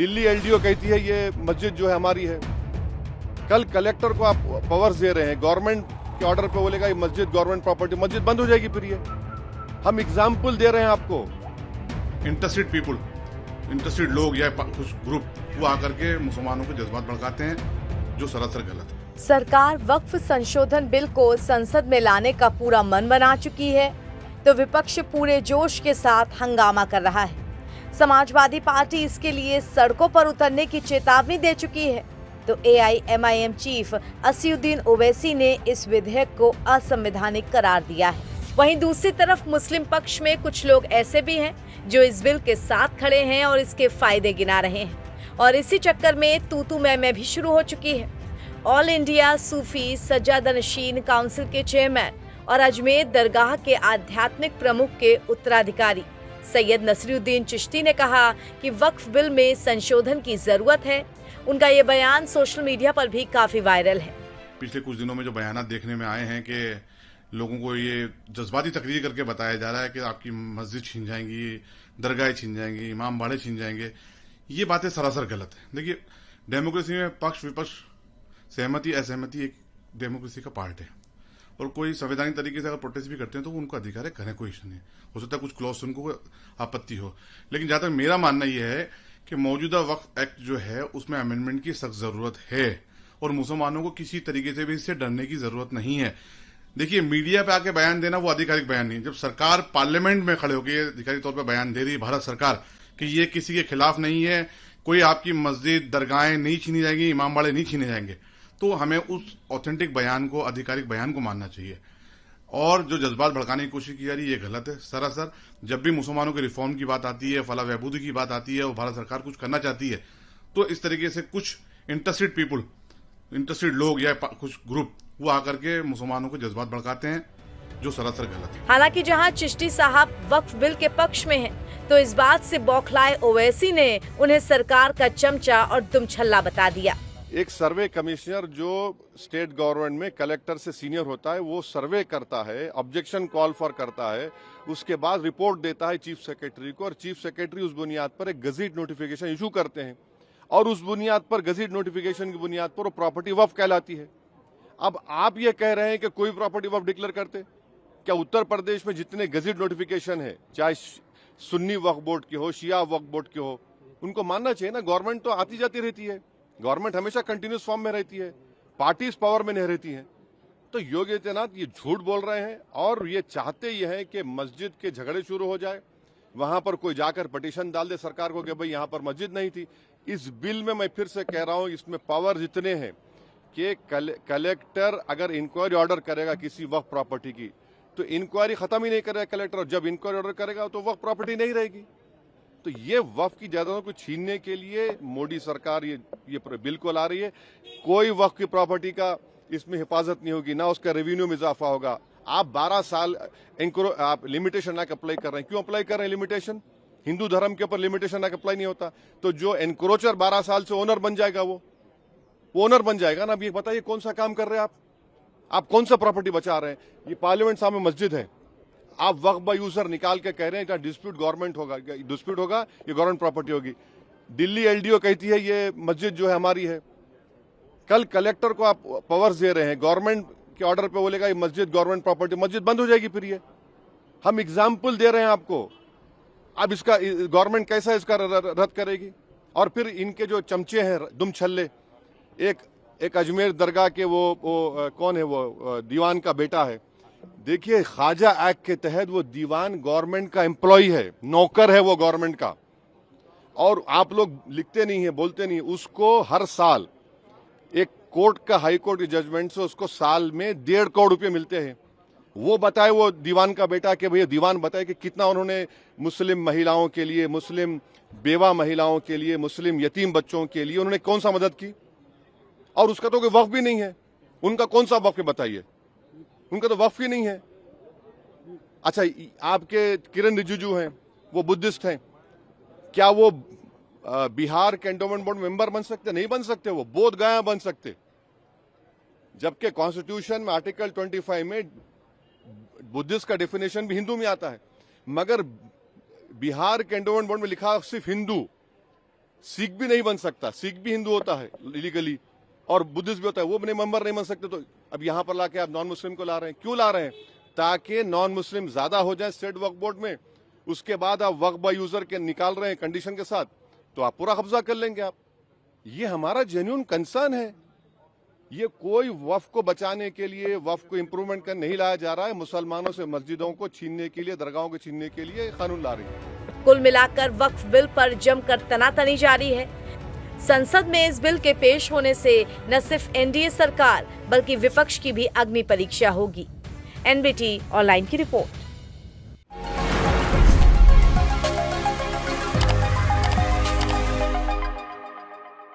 Delhi LDO कहती है ये मस्जिद जो है हमारी है। कल कलेक्टर को आप पावर्स दे रहे हैं, गवर्नमेंट के ऑर्डर पे बोलेगा ये मस्जिद गवर्नमेंट प्रॉपर्टी, मस्जिद बंद हो जाएगी फिर ये। हम एग्जाम्पल दे रहे हैं आपको। इंटरेस्टेड पीपुल, इंटरेस्टेड लोग या कुछ ग्रुप वो आकर के मुसलमानों के जज्बात भड़काते हैं, जो सरासर गलत है। सरकार वक्फ संशोधन बिल को संसद में लाने का पूरा मन बना चुकी है, तो विपक्ष पूरे जोश के साथ हंगामा कर रहा है। समाजवादी पार्टी इसके लिए सड़कों पर उतरने की चेतावनी दे चुकी है, तो AIMIM चीफ असयुद्दीन ओवैसी ने इस विधेयक को असंवैधानिक करार दिया है। वहीं दूसरी तरफ मुस्लिम पक्ष में कुछ लोग ऐसे भी हैं जो इस बिल के साथ खड़े हैं और इसके फायदे गिना रहे हैं, और इसी चक्कर में तू मैं भी शुरू हो चुकी है। ऑल इंडिया सूफी सज्जादनशीन काउंसिल के चेयरमैन और अजमेर दरगाह के आध्यात्मिक प्रमुख के उत्तराधिकारी सैयद नसीरुद्दीन चिश्ती ने कहा कि वक्फ बिल में संशोधन की जरूरत है। उनका ये बयान सोशल मीडिया पर भी काफी वायरल है। पिछले कुछ दिनों में जो बयान देखने में आए हैं कि लोगों को ये जज्बाती तकरीर करके बताया जा रहा है कि आपकी मस्जिद छीन जाएंगी, दरगाहें छीन जाएंगी, इमाम बाड़े छीन जाएंगे, ये बातें सरासर गलत है। देखिए, डेमोक्रेसी में पक्ष विपक्ष, सहमति असहमति एक डेमोक्रेसी का पार्ट है, और कोई संवैधानिक तरीके से अगर प्रोटेस्ट भी करते हैं तो उनको अधिकार है, करें, कोई इशू नहीं। हो सकता है कुछ क्लॉज उनको आपत्ति हो, लेकिन जहां तक मेरा मानना यह है कि मौजूदा वक्फ एक्ट जो है उसमें अमेंडमेंट की सख्त जरूरत है, और मुसलमानों को किसी तरीके से भी इससे डरने की जरूरत नहीं है। देखिए, मीडिया पे आके बयान देना वो आधिकारिक बयान नहीं है। जब सरकार पार्लियामेंट में खड़े होकर आधिकारिक तौर पर बयान दे रही है, भारत सरकार, कि ये किसी के खिलाफ नहीं है, कोई आपकी मस्जिद दरगाहें नहीं छीनी जाएंगी, इमाम बाड़े नहीं छीने जाएंगे, तो हमें उस ऑथेंटिक बयान को, आधिकारिक बयान को मानना चाहिए। और जो जज्बात भड़काने की कोशिश की जा रही है ये गलत है सरासर। जब भी मुसलमानों के रिफॉर्म की बात आती है, फलाह बहबूदी की बात आती है और भारत सरकार कुछ करना चाहती है, तो इस तरीके से कुछ इंटरेस्टेड पीपुल, इंटरेस्टेड लोग या कुछ ग्रुप वो आकर के मुसलमानों के जज्बात भड़काते हैं, जो सरासर गलत है। हालांकि जहां चिश्ती साहब वक्फ बिल के पक्ष में हैं, तो इस बात से बौखलाए ओवैसी ने उन्हें सरकार का चमचा और दुमछल्ला बता दिया। एक सर्वे कमिश्नर जो स्टेट गवर्नमेंट में कलेक्टर से सीनियर होता है, वो सर्वे करता है, ऑब्जेक्शन कॉल फॉर करता है, उसके बाद रिपोर्ट देता है चीफ सेक्रेटरी को, और चीफ सेक्रेटरी उस बुनियाद पर एक गजेट नोटिफिकेशन इशू करते हैं, और उस बुनियाद पर, गजेट नोटिफिकेशन की बुनियाद पर वो प्रॉपर्टी वक्फ कहलाती है। अब आप ये कह रहे हैं कि कोई प्रॉपर्टी वक्फ डिक्लेयर करते? क्या उत्तर प्रदेश में जितने गजेट नोटिफिकेशन है, चाहे सुन्नी वक्फ बोर्ड के हो, शिया वक्फ बोर्ड के हो, उनको मानना चाहिए ना। गवर्नमेंट तो आती जाती रहती है, गवर्नमेंट हमेशा कंटिन्यूस फॉर्म में रहती है, पार्टीज पावर में नहीं रहती हैं। तो योगी आदित्यनाथ ये झूठ बोल रहे हैं, और ये चाहते ये हैं कि मस्जिद के झगड़े शुरू हो जाए, वहां पर कोई जाकर पिटीशन डाल दे सरकार को कि भाई यहां पर मस्जिद नहीं थी। इस बिल में मैं फिर से कह रहा हूं, इसमें पावर इतने हैं कि कलेक्टर अगर इंक्वायरी ऑर्डर करेगा किसी वक्फ प्रॉपर्टी की, तो इंक्वायरी खत्म ही नहीं करेगा कलेक्टर, और जब इंक्वायरी ऑर्डर करेगा तो वक्फ प्रॉपर्टी नहीं रहेगी। तो ये वक्फ की जायदादों को छीनने के लिए मोदी सरकार ये बिल को ला रही है। कोई वक्फ की प्रॉपर्टी का इसमें हिफाजत नहीं होगी, ना उसका रेवेन्यू में इजाफा होगा। आप 12 साल आप लिमिटेशन ना अप्लाई कर रहे हैं, क्यों अप्लाई कर रहे हैं लिमिटेशन? हिंदू धर्म के ऊपर लिमिटेशन ना अप्लाई नहीं होता, तो जो एनक्रोचर 12 साल से ओनर बन जाएगा, वो ओनर बन जाएगा ना। अब ये बताइए कौन सा काम कर रहे हैं आप कौन सा प्रॉपर्टी बचा रहे हैं? ये पार्लियामेंट सामने मस्जिद है, आप वक्फ बाय यूजर निकाल के कह रहे हैं कि डिस्प्यूट गवर्नमेंट होगा, डिस्प्यूट होगा, ये गवर्नमेंट प्रॉपर्टी होगी। दिल्ली एलडीओ कहती है ये मस्जिद जो है हमारी है। कल कलेक्टर को आप पावर्स दे रहे हैं, गवर्नमेंट के ऑर्डर पे बोलेगा ये मस्जिद गवर्नमेंट प्रॉपर्टी, मस्जिद बंद हो जाएगी फिर ये। हम एग्जाम्पल दे रहे हैं आपको। अब इसका गवर्नमेंट कैसा इसका रद्द करेगी? और फिर इनके जो चमचे हैं दुम छल्ले, एक अजमेर दरगाह के वो कौन है, वो दीवान का बेटा है। देखिए, ख्वाजा एक्ट के तहत वो दीवान गवर्नमेंट का एम्प्लॉय है, नौकर है वो गवर्नमेंट का, और आप लोग लिखते नहीं है, बोलते नहीं। उसको हर साल एक कोर्ट का, हाई कोर्ट की जजमेंट से उसको साल में 1.5 करोड़ रुपए मिलते हैं। वो बताए, वो दीवान का बेटा, कि भैया दीवान बताए कि कितना उन्होंने मुस्लिम महिलाओं के लिए, मुस्लिम बेवा महिलाओं के लिए, मुस्लिम यतीम बच्चों के लिए उन्होंने कौन सा मदद की। और उसका तो कोई वक्फ भी नहीं है। उनका कौन सा वक्फ है बताइए? उनका तो वक्फ ही नहीं है। अच्छा, आपके किरण रिजिजू हैं, वो बुद्धिस्ट हैं, क्या वो बिहार कैंटोनमेंट बोर्ड मेंबर बन सकते? नहीं बन सकते। वो बोध गया बन सकते, जबकि कॉन्स्टिट्यूशन में आर्टिकल 25 में बुद्धिस्ट का डेफिनेशन भी हिंदू में आता है, मगर बिहार कैंटोनमेंट बोर्ड में लिखा सिर्फ हिंदू, सिख भी नहीं बन सकता, सिख भी हिंदू होता है इलीगली और बुद्धिस्ट भी होता है, वो अपने मेंबर नहीं बन सकते। तो अब यहाँ पर लाके आप नॉन मुस्लिम को ला रहे हैं, क्यों ला रहे हैं? ताकि नॉन मुस्लिम ज्यादा हो जाए स्टेट वक्फ बोर्ड में, उसके बाद आप वक्फ बाय यूजर के निकाल रहे हैं कंडीशन के साथ, तो आप पूरा कब्जा कर लेंगे आप। ये हमारा जेन्युइन कंसर्न है। ये कोई वक्फ को बचाने के लिए, वक्फ को इंप्रूवमेंट कर नहीं लाया जा रहा है, मुसलमानों से मस्जिदों को छीनने के लिए, दरगाहों को छीनने के लिए ये कानून ला रही है। कुल मिलाकर वक्फ बिल पर जमकर तनातनी जारी है। संसद में इस बिल के पेश होने से न सिर्फ एनडीए सरकार बल्कि विपक्ष की भी अग्नि परीक्षा होगी। एनबीटी ऑनलाइन की रिपोर्ट।